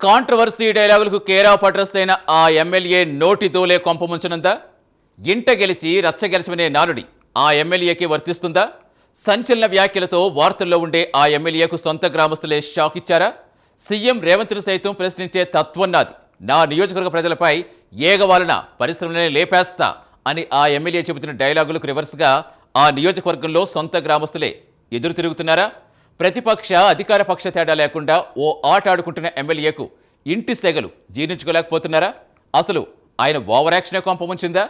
Controversy డైలాగులకు care of address అయిన ఆ MLA నోటి దోలే కొంపముంచనుందా? ఇంట గెలిచి రచ్చ గెలిచమనే నానుడి ఆ ఎమ్మెల్యేకి వర్తిస్తుందా? సంచలన వ్యాఖ్యలతో వార్తల్లో ఉండే ఆ ఎమ్మెల్యేకు సొంత గ్రామస్తులే షాక్ ఇచ్చారా? సీఎం రేవంత్ను సైతం ప్రశ్నించే తత్వం నాది, నా నియోజకవర్గ ప్రజలపై ఏగవాలన పరిశ్రమలనే లేపేస్తా అని ఆ ఎమ్మెల్యే చెబుతున్న డైలాగులకు రివర్స్గా ఆ నియోజకవర్గంలో సొంత గ్రామస్తులే ఎదురు తిరుగుతున్నారా? ప్రతిపక్ష అధికార పక్ష తేడా లేకుండా ఓ ఆట ఆడుకుంటున్న ఎమ్మెల్యేకు ఇంటి సెగలు జీర్ణించుకోలేకపోతున్నారా? అసలు ఆయన ఓవర్ యాక్షనే కొంపముంచిందా?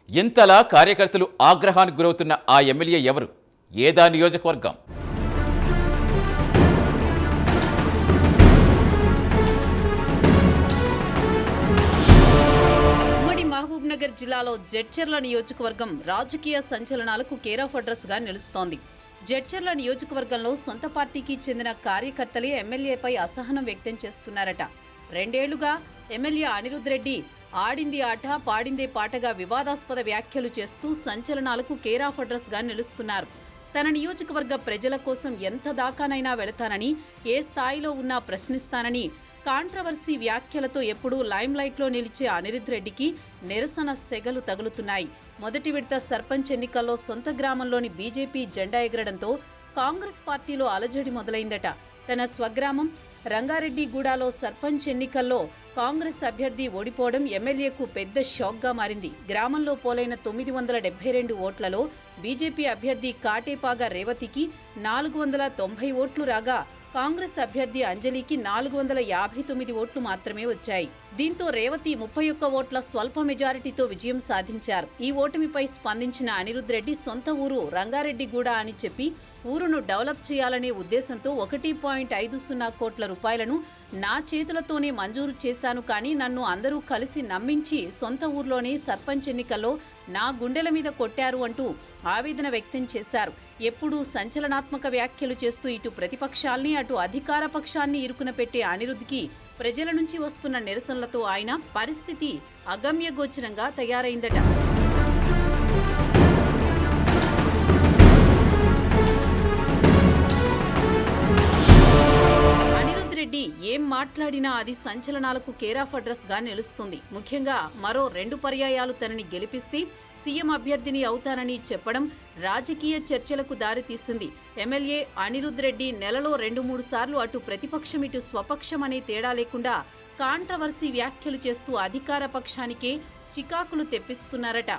ఇంతలా కార్యకర్తలు ఆగ్రహానికి గురవుతున్న ఆ ఎమ్మెల్యే ఎవరు? ఏదా నియోజకవర్గం? ఉమ్మడి మహబూబ్ నగర్ జిల్లాలో జడ్చర్ల నియోజకవర్గం రాజకీయ సంచలనాలకు కేర్ ఆఫ్ అడ్రస్ గా నిలుస్తోంది. జడ్చర్ల నియోజకవర్గంలో సొంత పార్టీకి చెందిన కార్యకర్తలే ఎమ్మెల్యేపై అసహనం వ్యక్తం చేస్తున్నారట. 2 ఏళ్లుగా ఎమ్మెల్యే అనిరుద్ రెడ్డి ఆడింది ఆట పాడిందే పాటగా వివాదాస్పద వ్యాఖ్యలు చేస్తూ సంచలనాలకు కేర్ ఆఫ్ అడ్రస్ గా నిలుస్తున్నారు. తన నియోజకవర్గ ప్రజల కోసం ఎంత దాకానైనా వెళతానని, ఏ స్థాయిలో ఉన్నా ప్రశ్నిస్తానని కాంట్రవర్సీ వ్యాఖ్యలతో ఎప్పుడూ లైమ్ లైట్ లో నిలిచే అనిరుద్ రెడ్డికి నిరసన సెగలు తగులుతున్నాయి. మొదటి విడత సర్పంచ్ ఎన్నికల్లో సొంత గ్రామంలోని బీజేపీ జెండా ఎగరడంతో కాంగ్రెస్ పార్టీలో అలజడి మొదలైందట. తన స్వగ్రామం రంగారెడ్డిగూడలో సర్పంచ్ ఎన్నికల్లో కాంగ్రెస్ అభ్యర్థి ఓడిపోవడం ఎమ్మెల్యేకు పెద్ద షాక్ గా మారింది. గ్రామంలో పోలైన 972 ఓట్లలో బీజేపీ అభ్యర్థి కాటేపాగా రేవతికి 490 ఓట్లు రాగా కాంగ్రెస్ అభ్యర్థి అంజలికి 459 ఓట్లు మాత్రమే వచ్చాయి. దీంతో రేవతి 31 ఓట్ల స్వల్ప మెజారిటీతో విజయం సాధించారు. ఈ ఓటమిపై స్పందించిన అనిరుద్ రెడ్డి సొంత ఊరు రంగారెడ్డిగూడ అని చెప్పి ఊరును డెవలప్ చేయాలనే ఉద్దేశంతో 1.50 కోట్ల రూపాయలను నా చేతులతోనే మంజూరు చేశాను, కానీ నన్ను అందరూ కలిసి నమ్మించి సొంత ఊర్లోనే సర్పంచ్ ఎన్నికల్లో నా గుండెల మీద కొట్టారు అంటూ ఆవేదన వ్యక్తం చేశారు. ఎప్పుడూ సంచలనాత్మక వ్యాఖ్యలు చేస్తూ ఇటు ప్రతిపక్షాల్ని అటు అధికార పక్షాన్ని ఇరుకున పెట్టే అనిరుద్కి ప్రజల నుంచి వస్తున్న నిరసనలతో ఆయన పరిస్థితి అగమ్యగోచరంగా తయారైందట. అనిరుద్ రెడ్డి ఏం మాట్లాడినా అది సంచలనాలకు కేర్ ఆఫ్ అడ్రస్ గా నిలుస్తుంది. ముఖ్యంగా మరో 2 పర్యాయాలు తనని గెలిపిస్తే సీఎం అభ్యర్థిని అవుతానని చెప్పడం రాజకీయ చర్చలకు దారితీసింది. ఎమ్మెల్యే అనిరుద్ రెడ్డి నెలలో 2-3 సార్లు అటు ప్రతిపక్షం ఇటు స్వపక్షం అనే తేడా లేకుండా కాంట్రవర్సీ వ్యాఖ్యలు చేస్తూ అధికార పక్షానికే చికాకులు తెప్పిస్తున్నారట.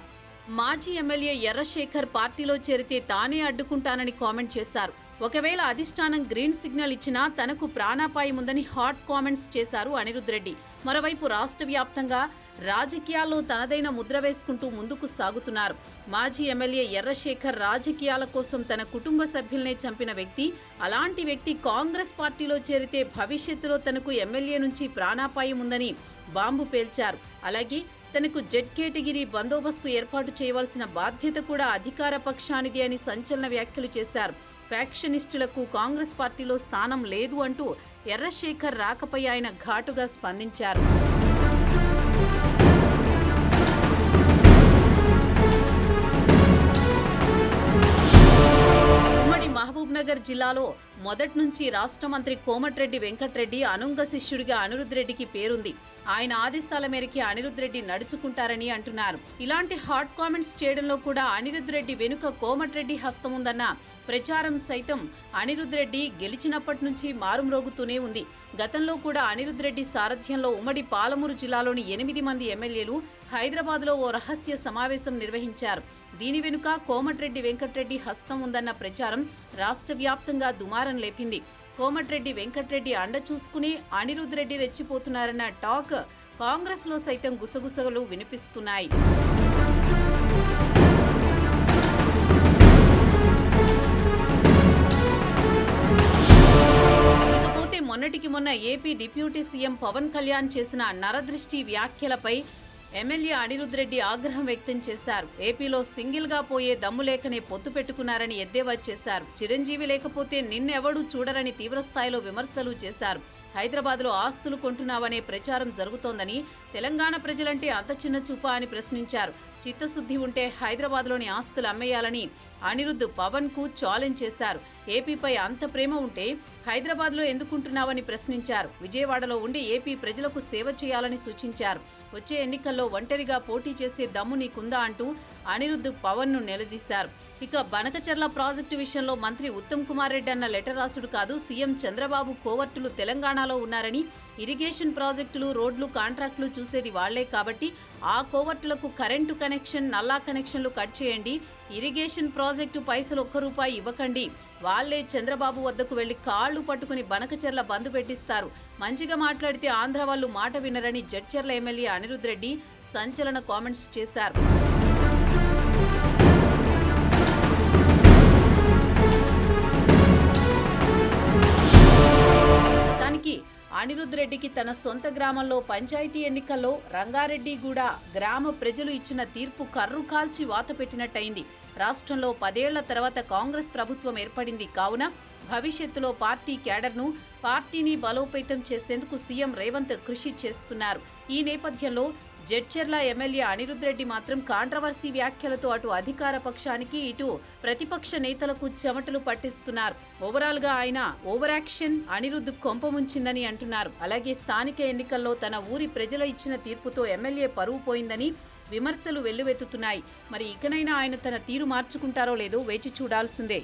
మాజీ ఎమ్మెల్యే ఎర్రశేఖర్ పార్టీలో చేరితే తానే అడ్డుకుంటానని కామెంట్ చేశారు. ఒకవేళ అధిష్టానం గ్రీన్ సిగ్నల్ ఇచ్చినా తనకు ప్రాణాపాయం ఉందని హాట్ కామెంట్స్ చేశారు అనిరుద్ రెడ్డి. మరోవైపు రాష్ట్ర వ్యాప్తంగా రాజకీయాల్లో తనదైన ముద్ర వేసుకుంటూ ముందుకు సాగుతున్నారు. మాజీ ఎమ్మెల్యే ఎర్రశేఖర్ రాజకీయాల కోసం తన కుటుంబ సభ్యుల్నే చంపిన వ్యక్తి. అలాంటి వ్యక్తి కాంగ్రెస్ పార్టీలో చేరితే భవిష్యత్తులో తనకు ఎమ్మెల్యే నుంచి ప్రాణాపాయం ఉందని బాంబు పేల్చారు. అలాగే తనకు జెడ్ కేటగిరీ బందోబస్తు ఏర్పాటు చేయవలసిన బాధ్యత కూడా అధికార పక్షానిది అని సంచలన వ్యాఖ్యలు చేశారు. ఫ్యాక్షనిస్టులకు కాంగ్రెస్ పార్టీలో స్థానం లేదు అంటూ ఎర్రశేఖర్ రాకపై ఆయన ఘాటుగా స్పందించారు. ఉమ్మడి మహబూబ్ నగర్ జిల్లాలో మొదటి నుంచి రాష్ట్ర మంత్రి కోమటిరెడ్డి వెంకటరెడ్డి అనుంగ శిష్యుడిగా అనిరుద్ రెడ్డికి పేరుంది. ఆయన ఆదేశాల మేరకి అనిరుద్ రెడ్డి నడుచుకుంటారని అంటున్నారు. ఇలాంటి హాట్ కామెంట్స్ చేయడంలో కూడా అనిరుద్ రెడ్డి వెనుక కోమటిరెడ్డి హస్తం ఉందన్న ప్రచారం సైతం అనిరుద్ రెడ్డి గెలిచినప్పటి నుంచి మారుమ్రోగుతూనే ఉంది. గతంలో కూడా అనిరుద్ రెడ్డి సారథ్యంలో ఉమ్మడి పాలమూరు జిల్లాలోని 8 మంది ఎమ్మెల్యేలు హైదరాబాద్లో ఓ రహస్య సమావేశం నిర్వహించారు. దీని వెనుక కోమటిరెడ్డి వెంకటరెడ్డి హస్తం ఉందన్న ప్రచారం రాష్ట్ర వ్యాప్తంగా దుమారం లేపింది. కోమటిరెడ్డి వెంకటరెడ్డి అండ చూసుకుని అనిరుద్ రెడ్డి రెచ్చిపోతున్నారన్న టాక్ కాంగ్రెస్ లో సైతం గుసగుసలు వినిపిస్తున్నాయి. ఇకపోతే మొన్నటికి మొన్న AP deputy CM Pawan Kalyan చేసిన నరదృష్టి వ్యాఖ్యలపై ఎమ్మెల్యే అనిరుద్ రెడ్డి ఆగ్రహం వ్యక్తం చేశారు. ఏపీలో సింగిల్ గా పోయే దమ్ము లేకనే పొత్తు పెట్టుకున్నారని ఎద్దేవా చేశారు. చిరంజీవి లేకపోతే నిన్నెవడూ చూడరని తీవ్రస్థాయిలో విమర్శలు చేశారు. హైదరాబాద్లో ఆస్తులు కొంటున్నావనే ప్రచారం జరుగుతోందని, తెలంగాణ ప్రజలంటే అంత చిన్న చూపా అని ప్రశ్నించారు. చిత్తశుద్ధి ఉంటే హైదరాబాద్లోని ఆస్తులు అమ్మేయాలని అనిరుద్ధ్ పవన్ కు ఛాలెంజ్ చేశారు. ఏపీపై అంత ప్రేమ ఉంటే హైదరాబాద్లో ఎందుకుంటున్నావని ప్రశ్నించారు. విజయవాడలో ఉండి ఏపీ ప్రజలకు సేవ చేయాలని సూచించారు. వచ్చే ఎన్నికల్లో ఒంటరిగా పోటీ చేసే దమ్ము నీకుందా అంటూ అనిరుద్ధ్ పవన్ ను నిలదీశారు. ఇక బనకచర్ల ప్రాజెక్టు విషయంలో మంత్రి ఉత్తమ్ కుమార్ రెడ్డి అన్న లెటర్ రాసుడు కాదు, సీఎం చంద్రబాబు కోవర్టులు తెలంగాణలో ఉన్నారని, ఇరిగేషన్ ప్రాజెక్టులు, రోడ్లు, కాంట్రాక్టులు చూసేది వాళ్లే కాబట్టి ఆ కోవర్టులకు కరెంటు కనెక్షన్, నల్లా కనెక్షన్లు కట్ చేయండి. ఇరిగేషన్ ప్రాజెక్టు పైసలు ₹1 ఇవ్వకండి. వాళ్లే చంద్రబాబు వద్దకు వెళ్లి కాళ్లు పట్టుకుని బనకచర్ల బంద్ పెట్టిస్తారు. మంచిగా మాట్లాడితే ఆంధ్ర వాళ్ళు మాట వినరని జడ్చర్ల ఎమ్మెల్యే అనిరుద్ధ్ రెడ్డి సంచలన కామెంట్స్ చేశారు. అనిరుద్ధ్ రెడ్డికి తన సొంత గ్రామంలో పంచాయతీ ఎన్నికల్లో రంగారెడ్డిగూడ గ్రామ ప్రజలు ఇచ్చిన తీర్పు కర్రు కాల్చి వాత పెట్టినట్టయింది. రాష్ట్రంలో 10 ఏళ్ల తర్వాత కాంగ్రెస్ ప్రభుత్వం ఏర్పడింది కావున భవిష్యత్తులో పార్టీ క్యాడర్ను, పార్టీని బలోపేతం చేసేందుకు సీఎం రేవంత్ కృషి చేస్తున్నారు. ఈ నేపథ్యంలో జడ్చర్ల ఎమ్మెల్యే అనిరుద్ధ్ రెడ్డి మాత్రం కాంట్రవర్సీ వ్యాఖ్యలతో అటు అధికార పక్షానికి, ఇటు ప్రతిపక్ష నేతలకు చెమటలు పట్టిస్తున్నారు. ఓవరాల్ గా ఆయన ఓవర్ యాక్షన్ అనిరుద్ధ్ కొంపముంచిందని అంటున్నారు. అలాగే స్థానిక ఎన్నికల్లో తన ఊరి ప్రజలు ఇచ్చిన తీర్పుతో ఎమ్మెల్యే పరువు పోయిందని విమర్శలు వెల్లువెత్తుతున్నాయి. మరి ఇకనైనా ఆయన తన తీరు మార్చుకుంటారో లేదో వేచి చూడాల్సిందే.